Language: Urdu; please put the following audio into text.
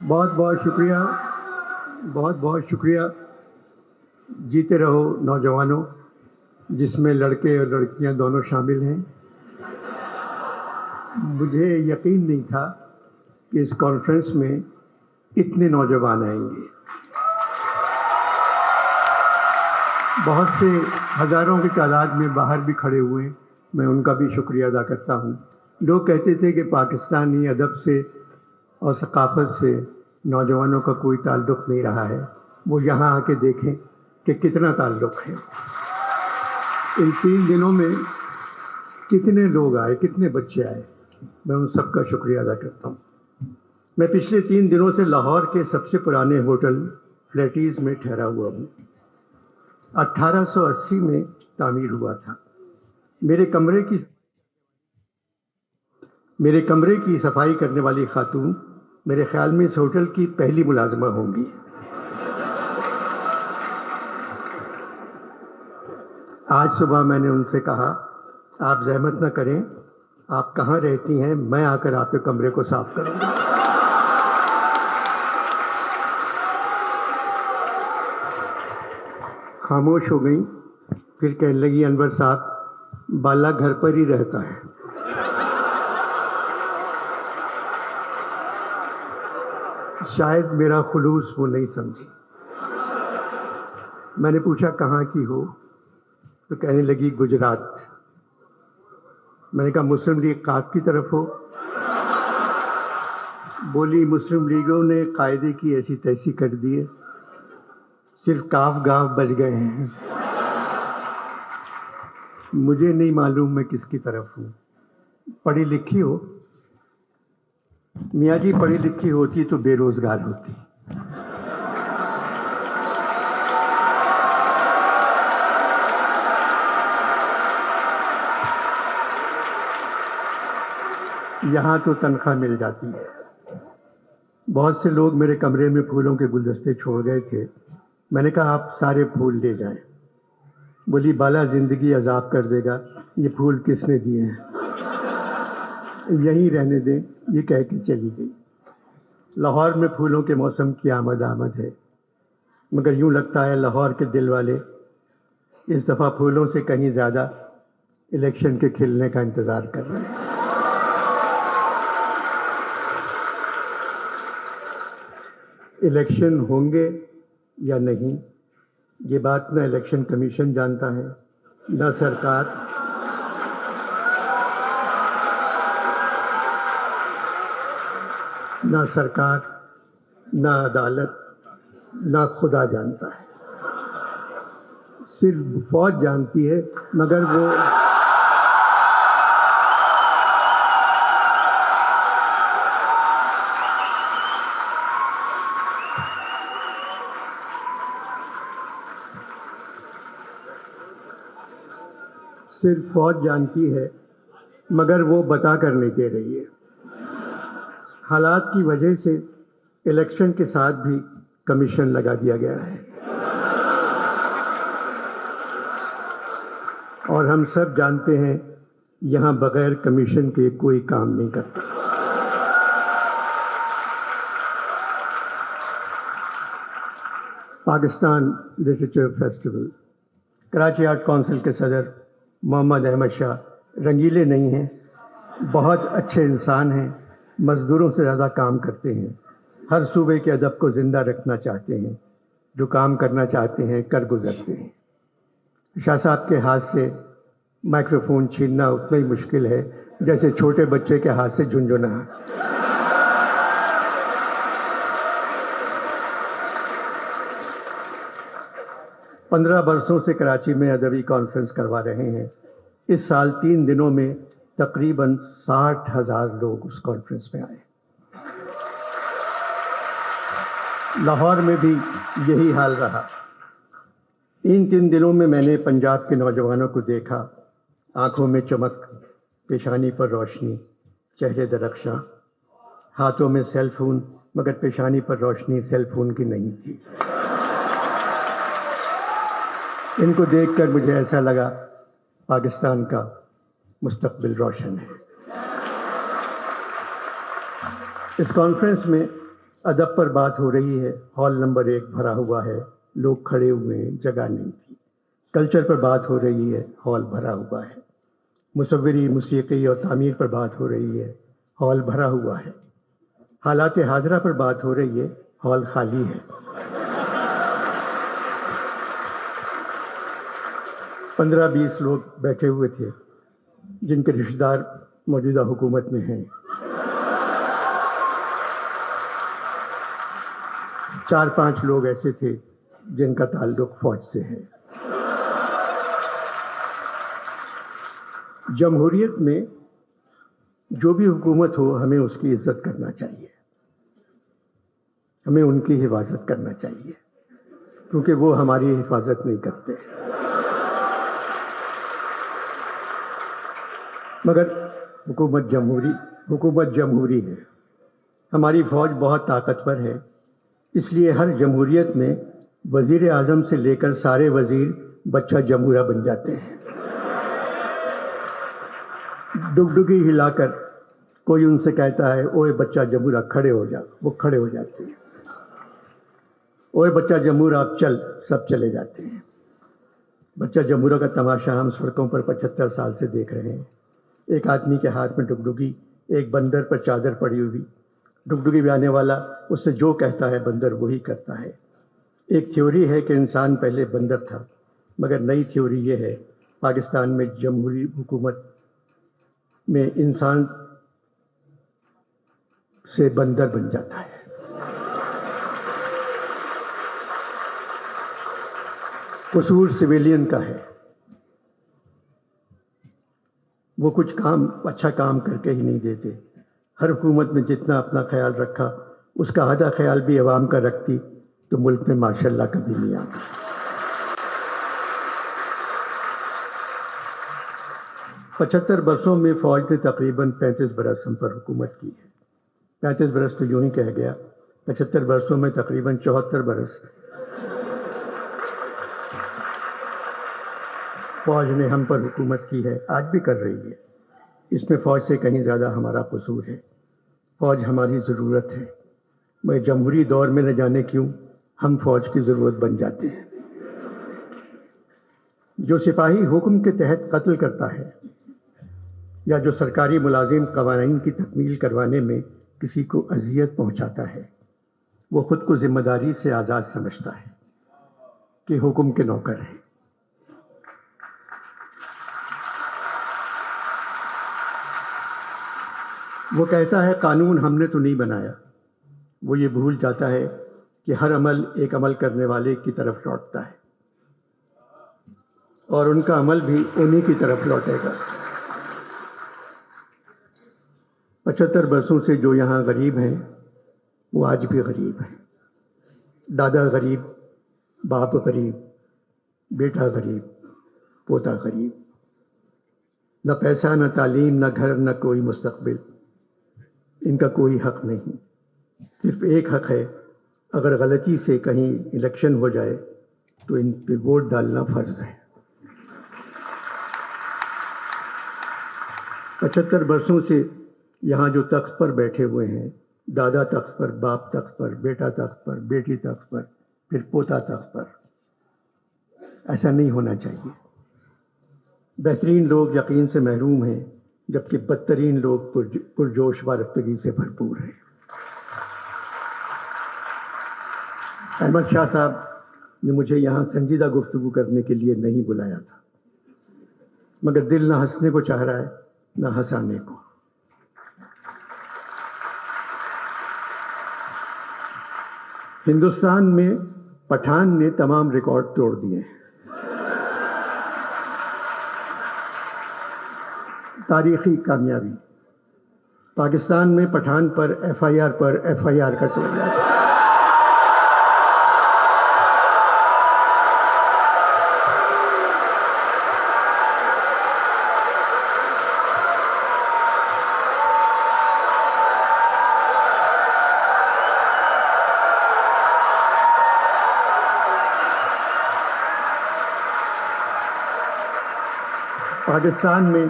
بہت بہت شکریہ، بہت بہت شکریہ۔ جیتے رہو نوجوانوں، جس میں لڑکے اور لڑکیاں دونوں شامل ہیں۔ مجھے یقین نہیں تھا کہ اس کانفرنس میں اتنے نوجوان آئیں گے۔ بہت سے ہزاروں کی تعداد میں باہر بھی کھڑے ہوئے، میں ان کا بھی شکریہ ادا کرتا ہوں۔ لوگ کہتے تھے کہ پاکستانی ادب سے اور ثقافت سے نوجوانوں کا کوئی تعلق نہیں رہا ہے، وہ یہاں آ کے دیکھیں کہ کتنا تعلق ہے۔ ان 3 دنوں میں کتنے لوگ آئے، کتنے بچے آئے، میں ان سب کا شکریہ ادا کرتا ہوں۔ میں پچھلے 3 دنوں سے لاہور کے سب سے پرانے ہوٹل فلیٹیز میں ٹھہرا ہوا ہوں۔ 1880 میں تعمیر ہوا تھا۔ میرے کمرے کی صفائی کرنے والی خاتون میرے خیال میں اس ہوٹل کی پہلی ملازمہ ہوں گی۔ آج صبح میں نے ان سے کہا، آپ زحمت نہ کریں، آپ کہاں رہتی ہیں، میں آ کر آپ کے کمرے کو صاف کروں گا۔ خاموش ہو گئیں، پھر کہنے لگی، انور صاحب بالا گھر پر ہی رہتا ہے۔ شاید میرا خلوص وہ نہیں سمجھی۔ میں نے پوچھا کہاں کی ہو، تو کہنے لگی گجرات۔ میں نے کہا مسلم لیگ قائد کی طرف ہو؟ بولی مسلم لیگوں نے قاعدے کی ایسی تیسی کر دی ہے، صرف کاف گاف بچ گئے ہیں۔ مجھے نہیں معلوم میں کس کی طرف ہوں۔ پڑھی لکھی ہو؟ میاں جی پڑھی لکھی ہوتی تو بے روزگار ہوتی۔ یہاں تو تنخواہ مل جاتی ہے۔ بہت سے لوگ میرے کمرے میں پھولوں کے گلدستے چھوڑ گئے تھے۔ میں نے کہا آپ سارے پھول لے جائیں۔ بولی بالا زندگی عذاب کر دے گا، یہ پھول کس نے دیے ہیں، یہیں رہنے دیں، یہ کہہ کے چلی گئی۔ لاہور میں پھولوں کے موسم کی آمد ہے، مگر یوں لگتا ہے لاہور کے دل والے اس دفعہ پھولوں سے کہیں زیادہ الیکشن کے کھلنے کا انتظار کر رہے ہیں۔ الیکشن ہوں گے یا نہیں، یہ بات نہ الیکشن کمیشن جانتا ہے، نہ سرکار، نہ عدالت، نہ خدا جانتا ہے۔ صرف فوج جانتی ہے، مگر وہ بتا کر نہیں دے رہی ہے۔ حالات کی وجہ سے الیکشن کے ساتھ بھی کمیشن لگا دیا گیا ہے، اور ہم سب جانتے ہیں یہاں بغیر کمیشن کے کوئی کام نہیں کرتا۔ Pakistan literature festival, Karachi art council کے صدر محمد احمد شاہ رنگیلے نہیں ہیں، بہت اچھے انسان ہیں، مزدوروں سے زیادہ کام کرتے ہیں، ہر صوبے کے ادب کو زندہ رکھنا چاہتے ہیں، جو کام کرنا چاہتے ہیں کر گزرتے ہیں۔ شاہ صاحب کے ہاتھ سے مائکروفون چھیننا اتنا ہی مشکل ہے جیسے چھوٹے بچے کے ہاتھ سے جھنجھنا۔ 15 برسوں سے کراچی میں ادبی کانفرنس کروا رہے ہیں۔ اس سال 3 دنوں میں تقریباً 60,000 لوگ اس کانفرنس میں آئے۔ لاہور میں بھی یہی حال رہا۔ ان 3 دنوں میں نے پنجاب کے نوجوانوں کو دیکھا، آنکھوں میں چمک، پیشانی پر روشنی، چہرے درخشاں، ہاتھوں میں سیل فون، مگر پیشانی پر روشنی سیل فون کی نہیں تھی۔ ان کو دیکھ کر مجھے ایسا لگا پاکستان کا مستقبل روشن ہے۔ اس کانفرنس میں ادب پر بات ہو رہی ہے، ہال نمبر 1 بھرا ہوا ہے، لوگ کھڑے ہوئے ہیں، جگہ نہیں تھی۔ کلچر پر بات ہو رہی ہے، ہال بھرا ہوا ہے۔ مصوری، موسیقی اور تعمیر پر بات ہو رہی ہے، ہال بھرا ہوا ہے۔ حالات حاضرہ پر بات ہو رہی ہے، ہال خالی ہے۔ 15-20 لوگ بیٹھے ہوئے تھے جن کے رشتہ دار موجودہ حکومت میں ہیں۔ 4-5 لوگ ایسے تھے جن کا تعلق فوج سے ہے۔ جمہوریت میں جو بھی حکومت ہو، ہمیں اس کی عزت کرنا چاہیے، ہمیں ان کی حفاظت کرنا چاہیے، کیونکہ وہ ہماری حفاظت نہیں کرتے۔ مگر حکومت جمہوری ہے، ہماری فوج بہت طاقتور ہے، اس لیے ہر جمہوریت میں وزیر اعظم سے لے کر سارے وزیر بچہ جمہورہ بن جاتے ہیں۔ ڈگڈگی ہلا کر کوئی ان سے کہتا ہے اوے بچہ جمہورہ کھڑے ہو جا، وہ کھڑے ہو جاتے ہیں۔ اوے بچہ جمہورہ اب چل، سب چلے جاتے ہیں۔ بچہ جمہورہ کا تماشا ہم سڑکوں پر 75 سال سے دیکھ رہے ہیں۔ ایک آدمی کے ہاتھ میں ڈگڈگی، ایک بندر پر چادر پڑی ہوئی، ڈگڈگی بجانے والا اس سے جو کہتا ہے بندر وہی کرتا ہے۔ ایک تھیوری ہے کہ انسان پہلے بندر تھا، مگر نئی تھیوری یہ ہے پاکستان میں جمہوری حکومت میں انسان سے بندر بن جاتا ہے۔ قصور سویلین کا ہے، وہ کچھ اچھا کام کر کے ہی نہیں دیتے۔ ہر حکومت میں جتنا اپنا خیال رکھا، اس کا آدھا خیال بھی عوام کا رکھتی تو ملک میں ماشاءاللہ کبھی نہیں آتا۔ 75 برسوں میں فوج نے تقریباً 35 برس ہم پر حکومت کی ہے۔ 35 برس تو یوں ہی کہہ گیا، 75 برسوں میں تقریباً 74 برس فوج نے ہم پر حکومت کی ہے، آج بھی کر رہی ہے۔ اس میں فوج سے کہیں زیادہ ہمارا قصور ہے۔ فوج ہماری ضرورت ہے، مگر جمہوری دور میں نہ جانے کیوں ہم فوج کی ضرورت بن جاتے ہیں۔ جو سپاہی حکم کے تحت قتل کرتا ہے یا جو سرکاری ملازم قوانین کی تکمیل کروانے میں کسی کو اذیت پہنچاتا ہے، وہ خود کو ذمہ داری سے آزاد سمجھتا ہے کہ حکم کے نوکر ہے۔ وہ کہتا ہے قانون ہم نے تو نہیں بنایا، وہ یہ بھول جاتا ہے کہ ہر عمل ایک عمل کرنے والے کی طرف لوٹتا ہے اور ان کا عمل بھی انہی کی طرف لوٹے گا۔ 75 برسوں سے جو یہاں غریب ہیں وہ آج بھی غریب ہیں۔ دادا غریب، باپ غریب، بیٹا غریب، پوتا غریب، نہ پیسہ، نہ تعلیم، نہ گھر، نہ کوئی مستقبل۔ ان کا کوئی حق نہیں، صرف ایک حق ہے، اگر غلطی سے کہیں الیکشن ہو جائے تو ان پہ ووٹ ڈالنا فرض ہے۔ 75 برسوں سے یہاں جو تخت پر بیٹھے ہوئے ہیں، دادا تخت پر، باپ تخت پر، بیٹا تخت پر، بیٹی تخت پر، پھر پوتا تخت پر، ایسا نہیں ہونا چاہیے۔ بہترین لوگ یقین سے محروم ہیں، جبکہ بدترین لوگ پرجوش وارفتگی سے بھرپور ہیں۔ احمد شاہ صاحب نے مجھے یہاں سنجیدہ گفتگو کرنے کے لیے نہیں بلایا تھا، مگر دل نہ ہنسنے کو چاہ رہا ہے نہ ہنسانے کو۔ ہندوستان میں پٹھان نے تمام ریکارڈ توڑ دیے ہیں۔ تاریخی کامیابی، پاکستان میں پٹھان پر ایف آئی آر کا توڑ دیا۔ پاکستان میں